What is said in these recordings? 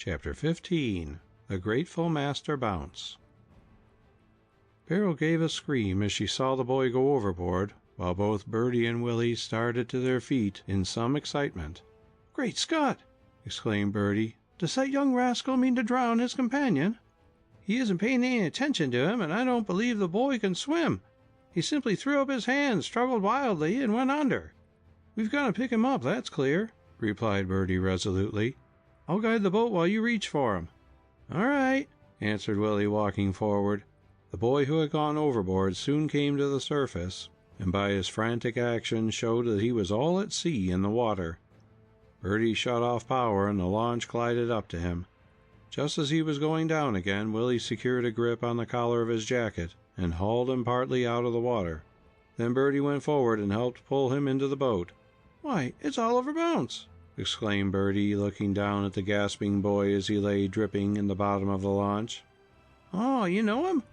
Chapter 15. The Grateful Master Bounce. Beryl gave a scream as she saw the boy go overboard, while both Bertie and Willie started to their feet in some excitement. "Great Scott!" exclaimed Bertie. "Does that young rascal mean to drown his companion? He isn't paying any attention to him, and I don't believe the boy can swim. He simply threw up his hands, struggled wildly, and went under. We've got to pick him up, that's clear," replied Bertie resolutely. "I'll guide the boat while you reach for him." "All right," answered Willie, walking forward. The boy who had gone overboard soon came to the surface, and by his frantic action showed that he was all at sea in the water. Bertie shut off power, and the launch glided up to him. Just as he was going down again, Willie secured a grip on the collar of his jacket and hauled him partly out of the water. Then Bertie went forward and helped pull him into the boat. "Why, it's Oliver Bounce!" exclaimed Bertie, looking down at the gasping boy as he lay dripping in the bottom of the launch. "Oh, you know him?"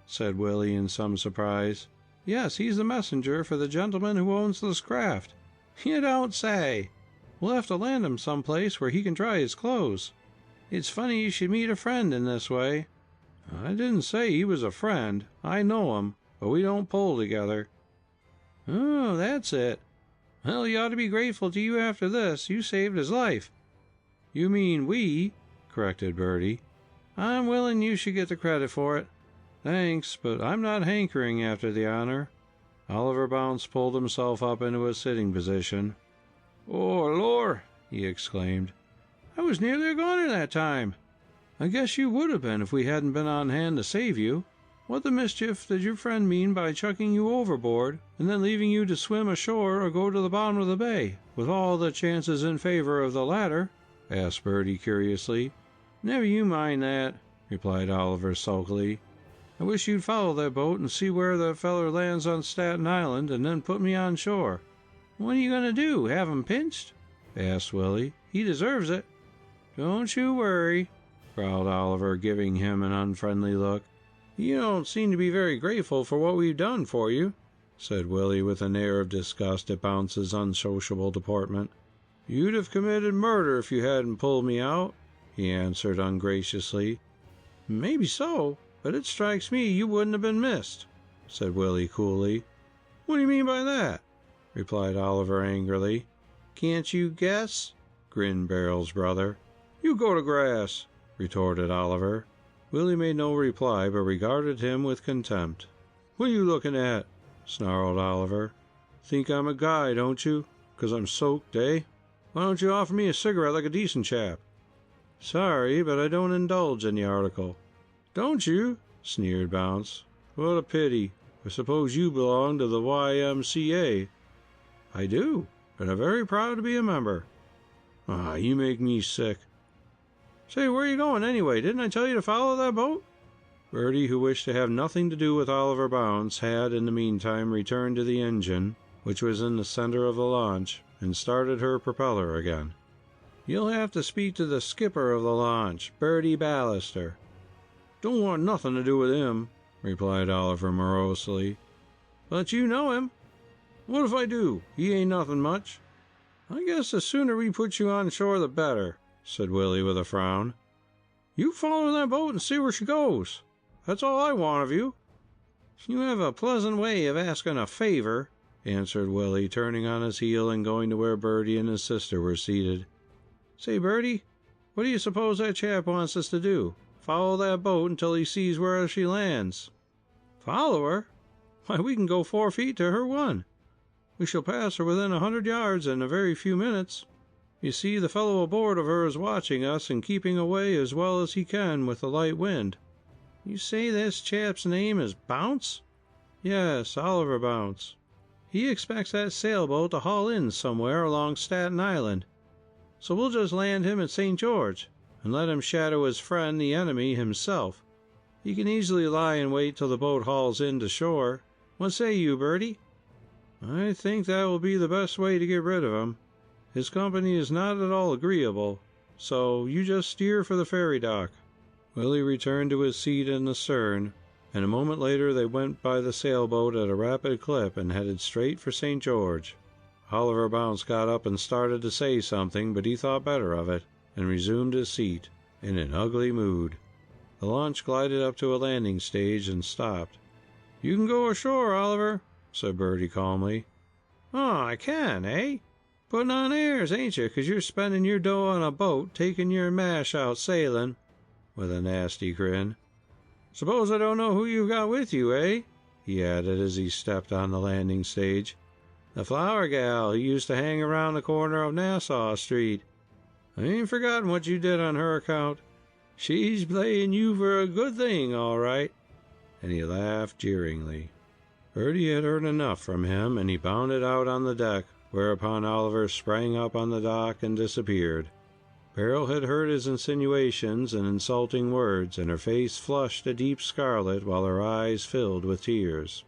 said Willie in some surprise. "Yes, he's the messenger for the gentleman who owns this craft." "You don't say! We'll have to land him some place where he can dry his clothes. It's funny you should meet a friend in this way." "I didn't say he was a friend. I know him, but we don't pull together." "Oh, that's it. Well, he ought to be grateful to you after this. You saved his life." "You mean we," corrected Bertie. "I'm willing you should get the credit for it." "Thanks, but I'm not hankering after the honor." Oliver Bounce pulled himself up into a sitting position. "Oh, Lord!" he exclaimed. "I was nearly a goner that time." "I guess you would have been if we hadn't been on hand to save you. What the mischief did your friend mean by chucking you overboard and then leaving you to swim ashore or go to the bottom of the bay, with all the chances in favor of the latter?" asked Bertie curiously. "Never you mind that," replied Oliver sulkily. "I wish you'd follow that boat and see where the feller lands on Staten Island, and then put me on shore." "What are you going to do, have him pinched?" asked Willie. "He deserves it." "Don't you worry," growled Oliver, giving him an unfriendly look. "You don't seem to be very grateful for what we've done for you," said Willie with an air of disgust at Bounce's unsociable deportment. "You'd have committed murder if you hadn't pulled me out," he answered ungraciously. "Maybe so, but it strikes me you wouldn't have been missed," said Willie coolly. "What do you mean by that?" replied Oliver angrily. "Can't you guess?" grinned Beryl's brother. "You go to grass," retorted Oliver. Willie made no reply, but regarded him with contempt. "What are you looking at?" snarled Oliver. "Think I'm a guy, don't you? 'Cause I'm soaked, eh? Why don't you offer me a cigarette like a decent chap?" "Sorry, but I don't indulge in the article." "Don't you?" sneered Bounce. "What a pity. I suppose you belong to the YMCA." "I do, and I'm very proud to be a member." "Ah, you make me sick." "Say, where are you going anyway? Didn't I tell you to follow that boat?" Bertie, who wished to have nothing to do with Oliver Bounce, had in the meantime returned to the engine, which was in the center of the launch, and started her propeller again. "You'll have to speak to the skipper of the launch, Bertie Ballister." "Don't want nothing to do with him," replied Oliver morosely. "But you know him." "What if I do? He ain't nothing much." "I guess the sooner we put you on shore the better," said Willie with a frown. "You follow that boat and see where she goes. That's all I want of you." "You have a pleasant way of asking a favor," answered Willie, turning on his heel and going to where Bertie and his sister were seated. "Say, Bertie, what do you suppose that chap wants us to do? Follow that boat until he sees where she lands?" "Follow her? Why, we can go 4 feet to her 1. We shall pass her within 100 yards in a very few minutes. You see, the fellow aboard of her is watching us and keeping away as well as he can with the light wind." "You say this chap's name is Bounce?" "Yes, Oliver Bounce. He expects that sailboat to haul in somewhere along Staten Island. So we'll just land him at St. George, and let him shadow his friend the enemy himself. He can easily lie in wait till the boat hauls in to shore. What say you, Bertie?" "I think that will be the best way to get rid of him. His company is not at all agreeable, so you just steer for the ferry dock." Willie returned to his seat in the stern, and a moment later they went by the sailboat at a rapid clip and headed straight for St. George. Oliver Bounce got up and started to say something, but he thought better of it, and resumed his seat. in an ugly mood. The launch glided up to a landing stage and stopped. "You can go ashore, Oliver," said Bertie calmly. "Oh, I can, eh? Putting on airs, ain't you, 'cause you're spending your dough on a boat, taking your mash out sailing," with a nasty grin. "Suppose I don't know who you've got with you, eh?" he added as he stepped on the landing stage. "The flower gal who used to hang around the corner of Nassau Street. I ain't forgotten what you did on her account. She's playing you for a good thing, all right." And he laughed jeeringly. Bertie had heard enough from him, and he bounded out on the deck, whereupon Oliver sprang up on the dock and disappeared. Beryl had heard his insinuations and insulting words, and her face flushed a deep scarlet while her eyes filled with tears.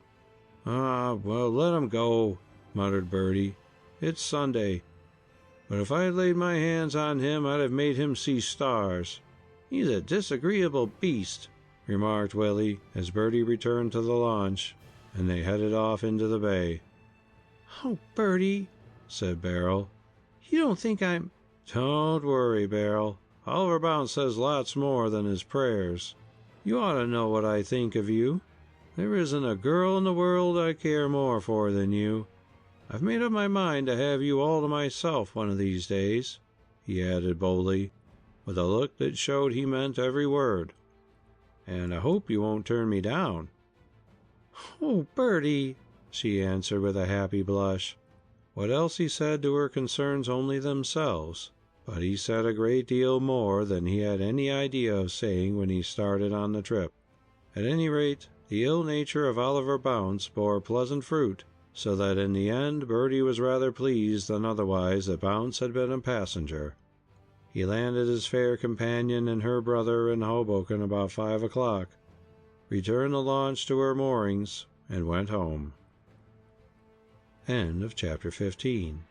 "Ah, well, let him go," muttered Bertie. "It's Sunday. But if I'd laid my hands on him, I'd have made him see stars. He's a disagreeable beast," remarked Willie, as Bertie returned to the launch, and they headed off into the bay. "Oh, Bertie," said Beryl, "you don't think I'm—" "Don't worry, Beryl. Oliver Bounce says lots more than his prayers. You ought to know what I think of you. There isn't a girl in the world I care more for than you. I've made up my mind to have you all to myself one of these days," he added boldly, with a look that showed he meant every word. "And I hope you won't turn me down." "Oh, Bertie," she answered with a happy blush. What else he said to her concerns only themselves, but he said a great deal more than he had any idea of saying when he started on the trip. At any rate, the ill nature of Oliver Bounce bore pleasant fruit, so that in the end Bertie was rather pleased than otherwise that Bounce had been a passenger. He landed his fair companion and her brother in Hoboken about 5 o'clock, returned the launch to her moorings, and went home. End of chapter 15.